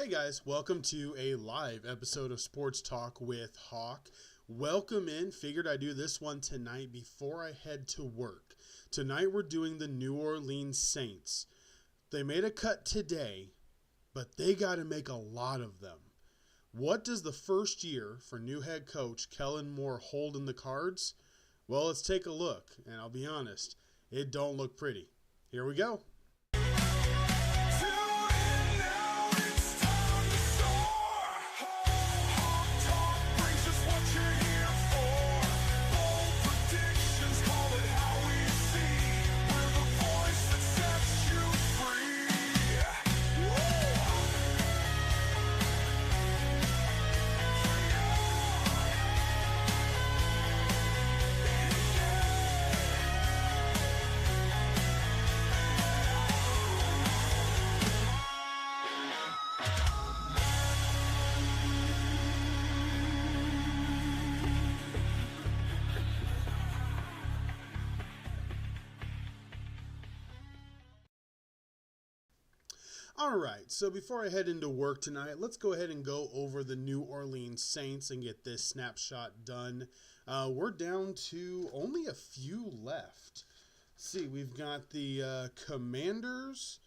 Hey guys, welcome to a live episode of Sports Talk with Hawk. Welcome in. Figured I'd do this one tonight before I head to work. Tonight we're doing the New Orleans Saints. They made a cut today, but they got to make a lot of them. What does the first year for new head coach Kellen Moore hold in the cards? Well, let's take a look, and I'll be honest, it don't look pretty. Here we go. Alright, so before I head into work tonight, let's go ahead and go over the New Orleans Saints and get this snapshot done. We're down to only a few left. See, we've got the Commanders,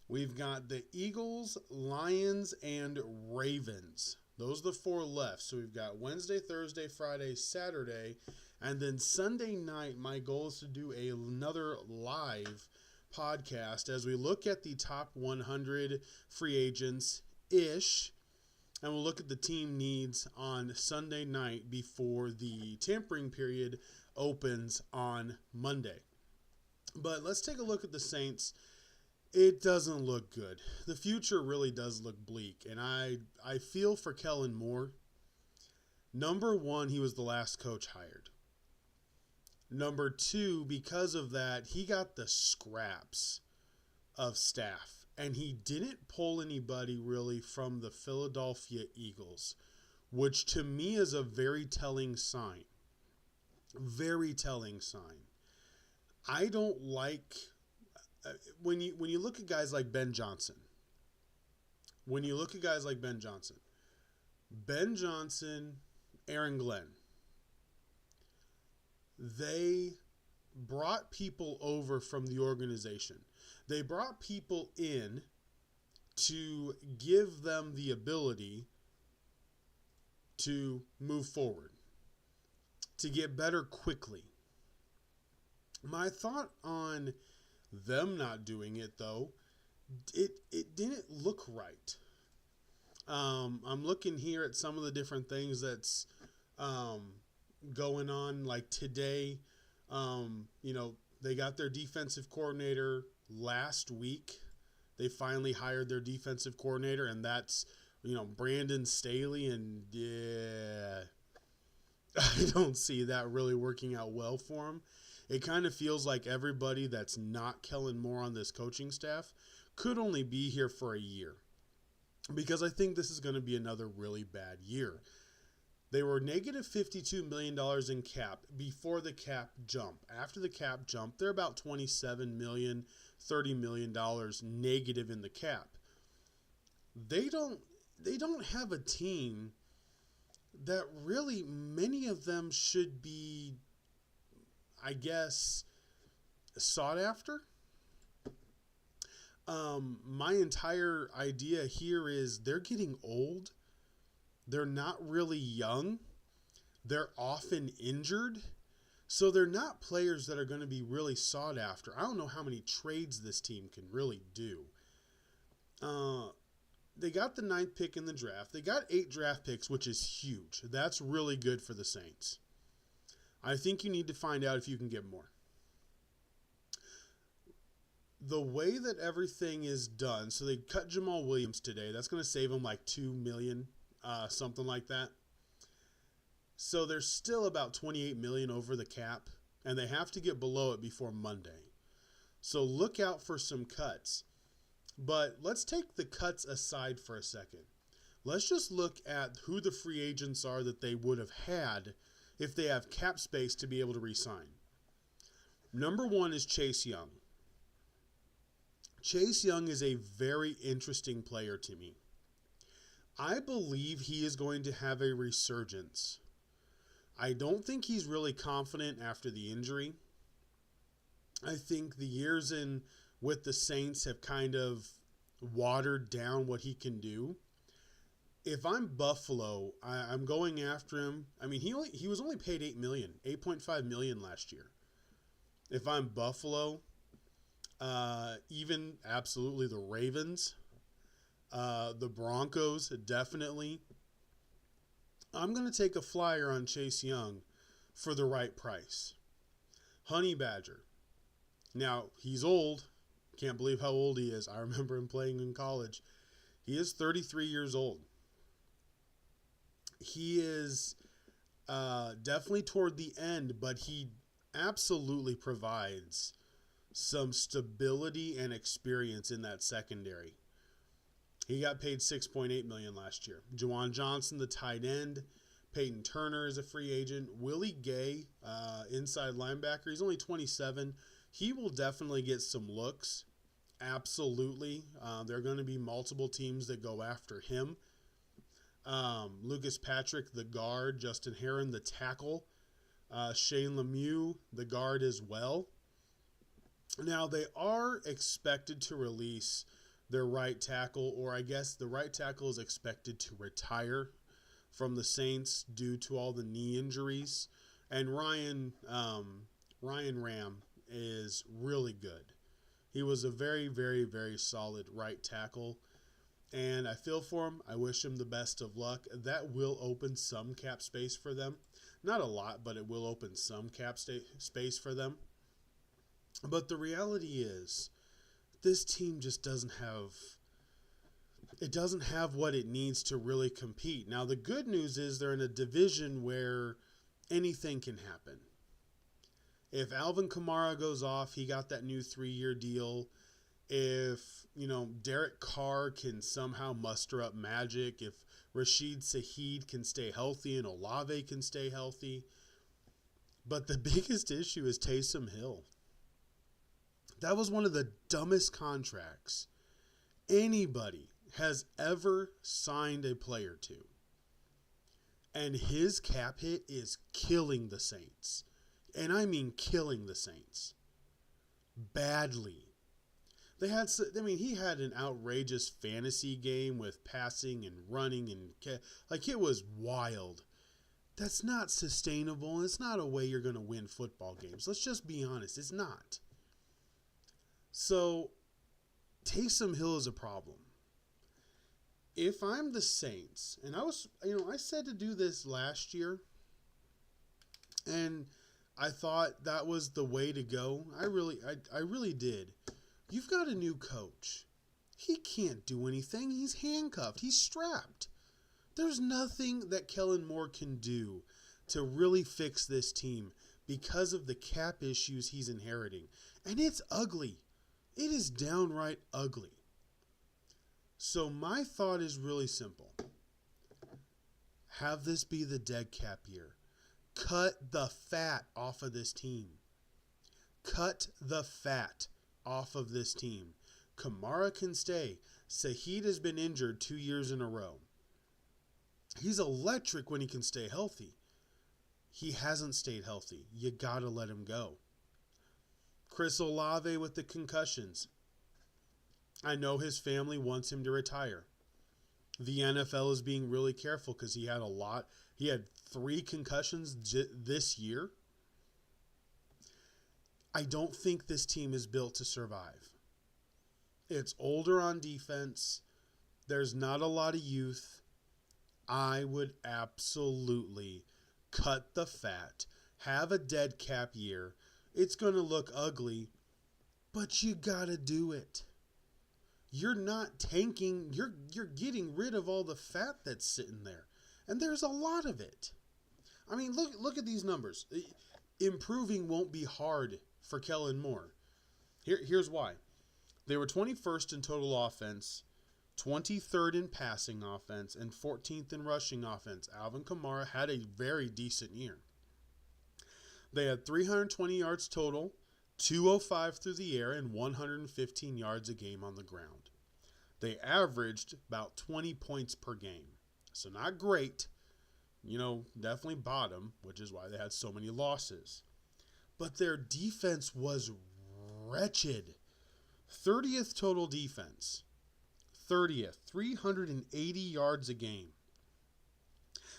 we've got the Eagles, Lions, and Ravens. Those are the four left. So we've got Wednesday, Thursday, Friday, Saturday, and then Sunday night, my goal is to do another live podcast as we look at the top 100 free agents-ish, and we'll look at the team needs on Sunday night before the tampering period opens on Monday. But let's take a look at the Saints. It doesn't look good. The future really does look bleak, and I feel for Kellen Moore. Number one, he was the last coach hired. Number two, because of that, he got the scraps of staff. And he didn't pull anybody really from the Philadelphia Eagles, which to me is a very telling sign. Very telling sign. I don't like, when you look at guys like Ben Johnson, Aaron Glenn, they brought people over from the organization. They brought people in to give them the ability to move forward, to get better quickly. My thought on them not doing it, though, it didn't look right. I'm looking here at some of the different things that's going on, like today. They got their defensive coordinator last week. They finally hired their defensive coordinator, and that's Brandon Staley, and I don't see that really working out well for him. It kind of feels like everybody that's not Kellen Moore on this coaching staff could only be here for a year, because I think this is going to be another really bad year. They were negative $52 million in cap before the cap jump. After the cap jump, they're about $27 million, $30 million negative in the cap. They don't have a team that really, many of them should be, I guess, sought after. My entire idea here is they're getting old. They're not really young. They're often injured. So they're not players that are going to be really sought after. I don't know how many trades this team can really do. They got the 9th pick in the draft. They got 8 draft picks, which is huge. That's really good for the Saints. I think you need to find out if you can get more. The way that everything is done, so they cut Jamal Williams today. That's going to save them like $2 million. Something like that. So they're still about $28 million over the cap, and they have to get below it before Monday. So look out for some cuts. But let's take the cuts aside for a second. Let's just look at who the free agents are that they would have had if they have cap space to be able to re-sign. Number one is Chase Young. Chase Young is a very interesting player to me. I believe he is going to have a resurgence. I don't think he's really confident after the injury. I think the years in with the Saints have kind of watered down what he can do. If I'm Buffalo, I'm going after him. I mean, he was only paid $8.5 million last year. If I'm Buffalo, even absolutely the Ravens, the Broncos, definitely. I'm going to take a flyer on Chase Young for the right price. Honey Badger. Now, he's old. Can't believe how old he is. I remember him playing in college. He is 33 years old. He is definitely toward the end, but he absolutely provides some stability and experience in that secondary. He got paid $6.8 million last year. Juwan Johnson, the tight end. Peyton Turner is a free agent. Willie Gay, inside linebacker. He's only 27. He will definitely get some looks. Absolutely. There are going to be multiple teams that go after him. Lucas Patrick, the guard. Justin Herron, the tackle. Shane Lemieux, the guard as well. Now, they are expected to release their right tackle, or I guess the right tackle is expected to retire from the Saints due to all the knee injuries. And Ryan Ram is really good. He was a very, very, very solid right tackle. And I feel for him. I wish him the best of luck. That will open some cap space for them. Not a lot, but it will open some cap space for them. But the reality is, this team just doesn't have what it needs to really compete. Now, the good news is they're in a division where anything can happen. If Alvin Kamara goes off, he got that new 3-year deal. If, Derek Carr can somehow muster up magic, if Rashid Shaheed can stay healthy and Olave can stay healthy. But the biggest issue is Taysom Hill. That was one of the dumbest contracts anybody has ever signed a player to. And his cap hit is killing the Saints. And I mean killing the Saints. Badly. He had an outrageous fantasy game with passing and running and it was wild. That's not sustainable. It's not a way you're going to win football games. Let's just be honest. It's not. So, Taysom Hill is a problem. If I'm the Saints, and I said to do this last year, and I thought that was the way to go. I really did. You've got a new coach. He can't do anything. He's handcuffed. He's strapped. There's nothing that Kellen Moore can do to really fix this team because of the cap issues he's inheriting. And it's ugly. It is downright ugly. So my thought is really simple. Have this be the dead cap year. Cut the fat off of this team. Cut the fat off of this team. Kamara can stay. Shaheed has been injured 2 years in a row. He's electric when he can stay healthy. He hasn't stayed healthy. You gotta let him go. Chris Olave with the concussions. I know his family wants him to retire. The NFL is being really careful because he had 3 concussions this year. I don't think this team is built to survive. It's older on defense. There's not a lot of youth. I would absolutely cut the fat, have a dead cap year. It's going to look ugly, but you got to do it. You're not tanking. You're getting rid of all the fat that's sitting there. And there's a lot of it. I mean, look at these numbers. Improving won't be hard for Kellen Moore. Here's why. They were 21st in total offense, 23rd in passing offense, and 14th in rushing offense. Alvin Kamara had a very decent year. They had 320 yards total, 205 through the air, and 115 yards a game on the ground. They averaged about 20 points per game. So not great. Definitely bottom, which is why they had so many losses. But their defense was wretched. 30th total defense. 30th, 380 yards a game.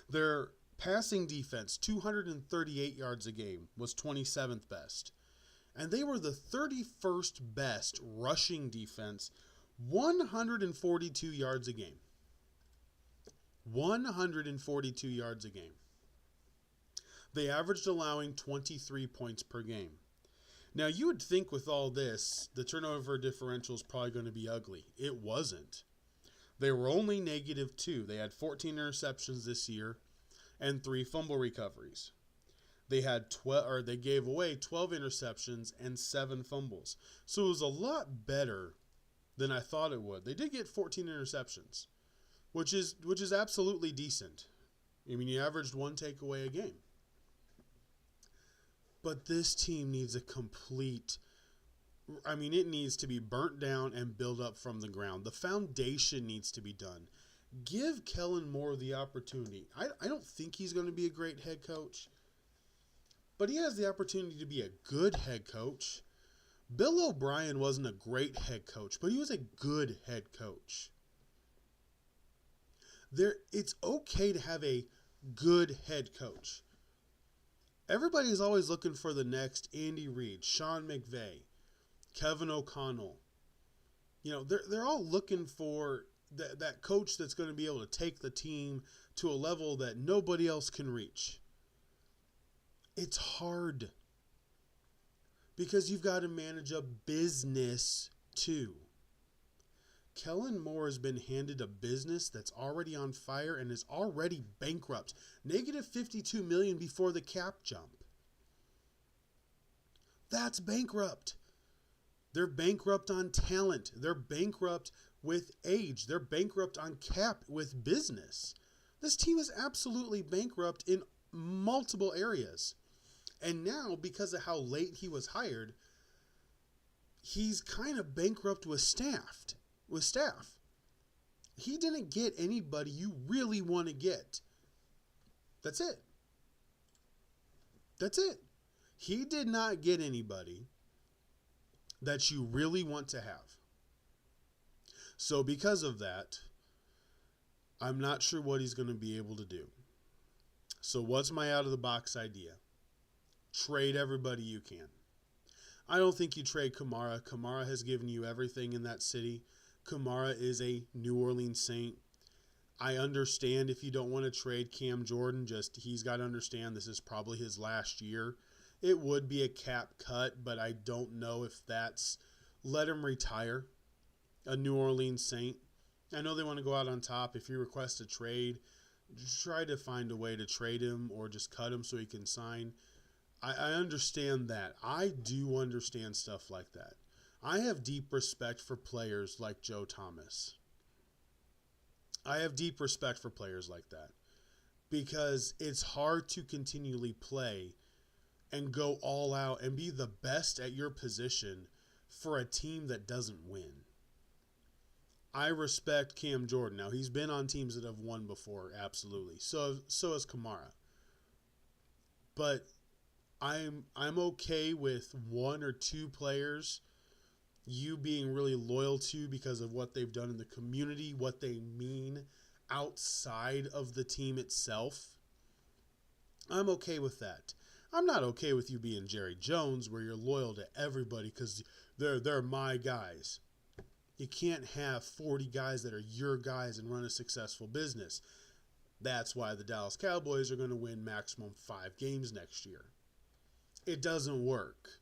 Their passing defense, 238 yards a game, was 27th best. And they were the 31st best rushing defense, 142 yards a game. 142 yards a game. They averaged allowing 23 points per game. Now, you would think with all this, the turnover differential is probably going to be ugly. It wasn't. They were only -2. They had 14 interceptions this year and 3 fumble recoveries. They gave away 12 interceptions and 7 fumbles. So it was a lot better than I thought it would. They did get 14 interceptions, which is absolutely decent. I mean, you averaged 1 takeaway a game. But this team needs it needs to be burnt down and built up from the ground. The foundation needs to be done. Give Kellen Moore the opportunity. I don't think he's going to be a great head coach, but he has the opportunity to be a good head coach. Bill O'Brien wasn't a great head coach, but he was a good head coach. It's okay to have a good head coach. Everybody's always looking for the next Andy Reid, Sean McVay, Kevin O'Connell. They're all looking for that coach that's going to be able to take the team to a level that nobody else can reach. It's hard because you've got to manage a business too. Kellen Moore has been handed a business that's already on fire and is already bankrupt. -$52 million before the cap jump. That's bankrupt. They're bankrupt on talent. They're bankrupt with age. They're bankrupt on cap with business. This team is absolutely bankrupt in multiple areas. And now, because of how late he was hired, he's kind of bankrupt with staff. He didn't get anybody you really want to get. That's it. He did not get anybody that you really want to have. So because of that, I'm not sure what he's going to be able to do. So what's my out-of-the-box idea? Trade everybody you can. I don't think you trade Kamara. Kamara has given you everything in that city. Kamara is a New Orleans Saint. I understand if you don't want to trade Cam Jordan, he's got to understand this is probably his last year. It would be a cap cut, but I don't know if that's let him retire. A New Orleans Saint. I know they want to go out on top. If you request a trade, try to find a way to trade him or just cut him so he can sign. I understand that. I do understand stuff like that. I have deep respect for players like Joe Thomas. I have deep respect for players like that because it's hard to continually play and go all out and be the best at your position for a team that doesn't win. I respect Cam Jordan. Now, he's been on teams that have won before, absolutely. So has Kamara. But I'm okay with 1 or 2 players you being really loyal to because of what they've done in the community, what they mean outside of the team itself. I'm okay with that. I'm not okay with you being Jerry Jones where you're loyal to everybody because they're my guys. You can't have 40 guys that are your guys and run a successful business. That's why the Dallas Cowboys are going to win maximum 5 games next year. It doesn't work.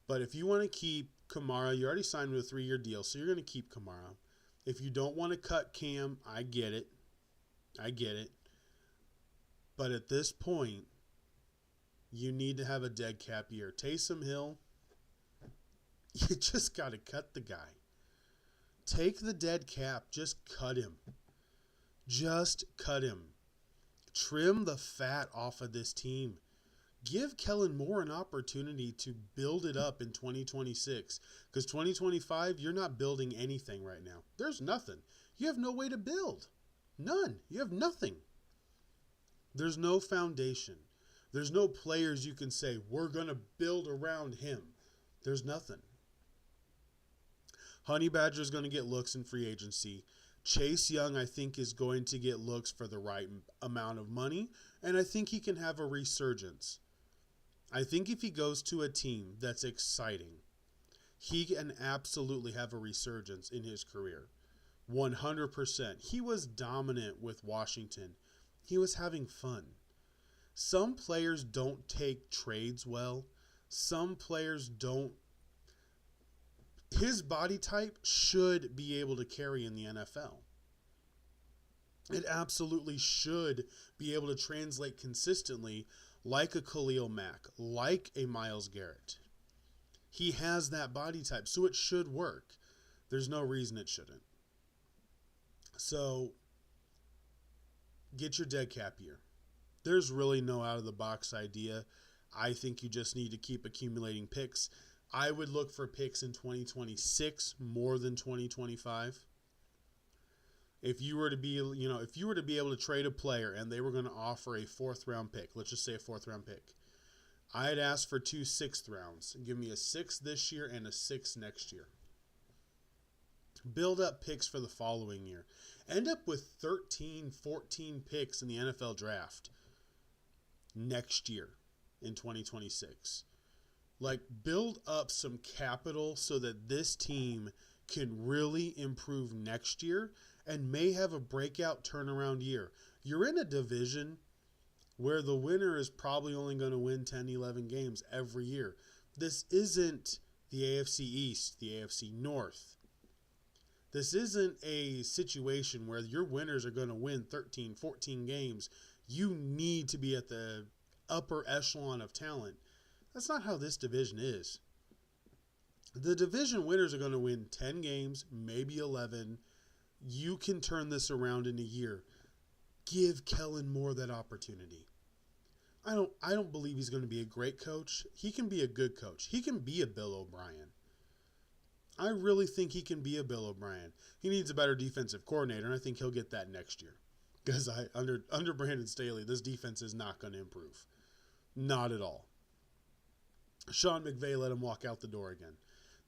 But if you want to keep Kamara, you already signed with a 3-year deal, so you're going to keep Kamara. If you don't want to cut Cam, I get it. But at this point, you need to have a dead cap year. Taysom Hill, you just got to cut the guy. Take the dead cap. Just cut him. Trim the fat off of this team. Give Kellen Moore an opportunity to build it up in 2026. Because 2025, you're not building anything right now. There's nothing. You have no way to build. None. You have nothing. There's no foundation. There's no players you can say, we're going to build around him. There's nothing. Honey Badger is going to get looks in free agency. Chase Young, I think, is going to get looks for the right amount of money, and I think he can have a resurgence. I think if he goes to a team that's exciting, he can absolutely have a resurgence in his career. 100%. He was dominant with Washington. He was having fun. Some players don't take trades well. Some players don't. His body type should be able to carry in the NFL. It absolutely should be able to translate consistently like a Khalil Mack, like a Myles Garrett. He has that body type, so it should work. There's no reason it shouldn't. So, get your dead cap year. There's really no out-of-the-box idea. I think you just need to keep accumulating picks. I would look for picks in 2026 more than 2025. If you were to be able to trade a player and they were going to offer a 4th round pick, let's just say a 4th round pick, I'd ask for 2 6th rounds. Give me a 6th this year and a 6th next year. Build up picks for the following year. End up with 13, 14 picks in the NFL draft next year in 2026. Like, build up some capital so that this team can really improve next year and may have a breakout turnaround year. You're in a division where the winner is probably only going to win 10, 11 games every year. This isn't the AFC East, the AFC North. This isn't a situation where your winners are going to win 13, 14 games. You need to be at the upper echelon of talent. That's not how this division is. The division winners are going to win 10 games, maybe 11. You can turn this around in a year. Give Kellen Moore that opportunity. I don't believe he's going to be a great coach. He can be a good coach. He can be a Bill O'Brien. I really think he can be a Bill O'Brien. He needs a better defensive coordinator, and I think he'll get that next year. Because under Brandon Staley, this defense is not going to improve. Not at all. Sean McVay let him walk out the door again.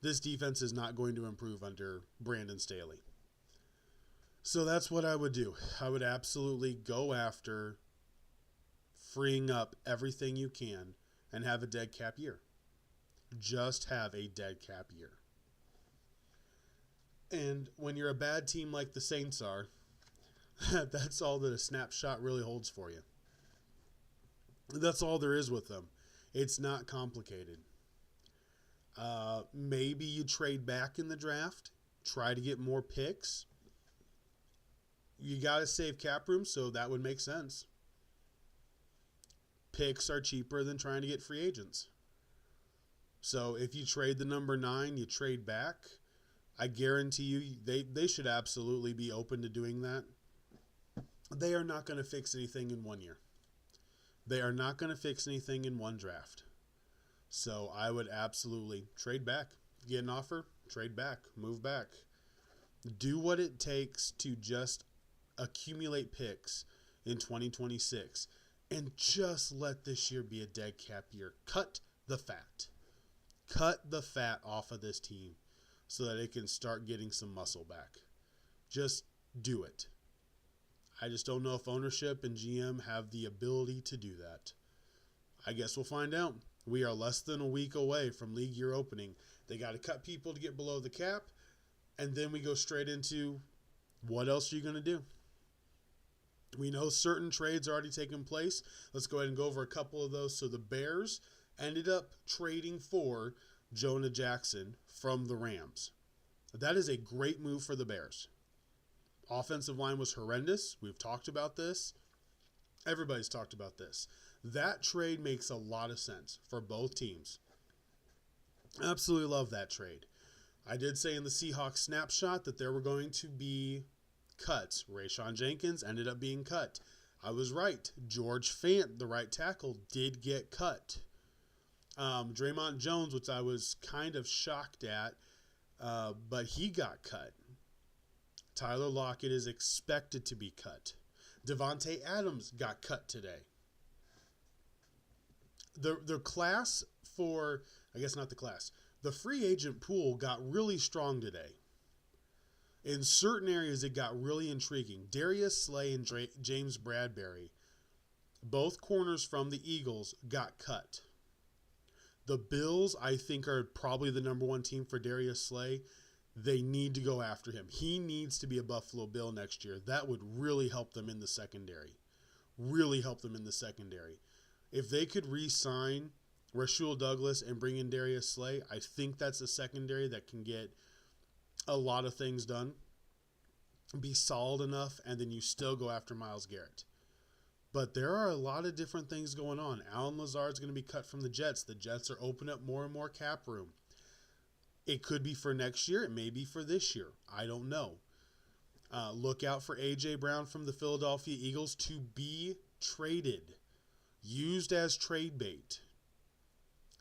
This defense is not going to improve under Brandon Staley. So that's what I would do. I would absolutely go after freeing up everything you can and have a dead cap year. Just have a dead cap year. And when you're a bad team like the Saints are, that's all that a snapshot really holds for you. That's all there is with them. It's not complicated. Maybe you trade back in the draft, try to get more picks. You got to save cap room, so that would make sense. Picks are cheaper than trying to get free agents. So if you trade the number 9, you trade back, I guarantee you they should absolutely be open to doing that. They are not going to fix anything in 1 year. They are not going to fix anything in one draft. So I would absolutely trade back. Get an offer, trade back, move back. Do what it takes to just accumulate picks in 2026 and just let this year be a dead cap year. Cut the fat. Cut the fat off of this team so that it can start getting some muscle back. Just do it. I just don't know if ownership and GM have the ability to do that. I guess we'll find out. We are less than a week away from league year opening. They got to cut people to get below the cap, and then we go straight into what else are you going to do? We know certain trades are already taking place. Let's go ahead and go over a couple of those. So the Bears ended up trading for Jonah Jackson from the Rams. That is a great move for the Bears. Offensive line was horrendous. We've talked about this. Everybody's talked about this. That trade makes a lot of sense for both teams. Absolutely love that trade. I did say in the Seahawks snapshot that there were going to be cuts. Rayshawn Jenkins ended up being cut. I was right. George Fant, the right tackle, did get cut. Draymond Jones, which I was kind of shocked at, but he got cut. Tyler Lockett is expected to be cut. Devontae Adams got cut today. The class for, I guess not the class, the free agent pool got really strong today. In certain areas, it got really intriguing. Darius Slay and James Bradbury, both corners from the Eagles, got cut. The Bills, I think, are probably the number one team for Darius Slay. They need to go after him. He needs to be a Buffalo Bill next year. That would really help them in the secondary. Really help them in the secondary. If they could re-sign Rasul Douglas and bring in Darius Slay, I think that's a secondary that can get a lot of things done, be solid enough, and then you still go after Myles Garrett. But there are a lot of different things going on. Allen Lazard's going to be cut from the Jets. The Jets are opening up more and more cap room. It could be for next year. It may be for this year. I don't know. Look out for A.J. Brown from the Philadelphia Eagles to be traded, used as trade bait,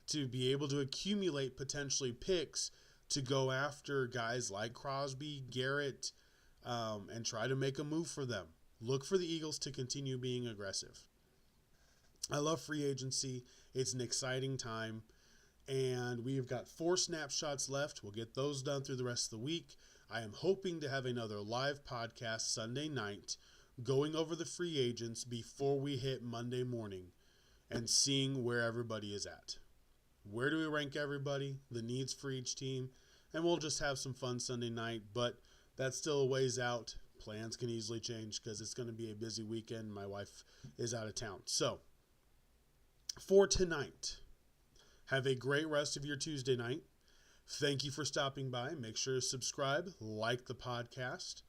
to be able to accumulate potentially picks to go after guys like Crosby, Garrett, and try to make a move for them. Look for the Eagles to continue being aggressive. I love free agency. It's an exciting time. And we've got 4 snapshots left. We'll get those done through the rest of the week. I am hoping to have another live podcast Sunday night going over the free agents before we hit Monday morning and seeing where everybody is at. Where do we rank everybody, the needs for each team, and we'll just have some fun Sunday night, but that's still a ways out. Plans can easily change because it's going to be a busy weekend. My wife is out of town. So, for tonight, have a great rest of your Tuesday night. Thank you for stopping by. Make sure to subscribe, like the podcast.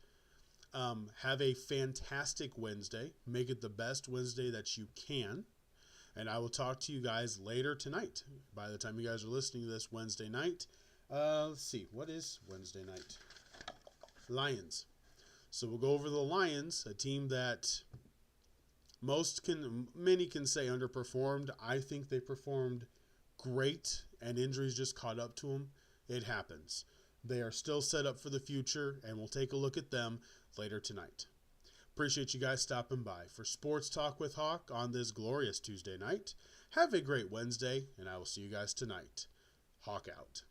Have a fantastic Wednesday. Make it the best Wednesday that you can. And I will talk to you guys later tonight. By the time you guys are listening to this Wednesday night. Let's see. What is Wednesday night? Lions. So we'll go over the Lions, a team that many can say underperformed. I think they performed great, and injuries just caught up to them. It happens. They are still set up for the future, and we'll take a look at them later tonight. Appreciate you guys stopping by for Sports Talk with Hawk on this glorious Tuesday night. Have a great Wednesday, and I will see you guys tonight. Hawk out.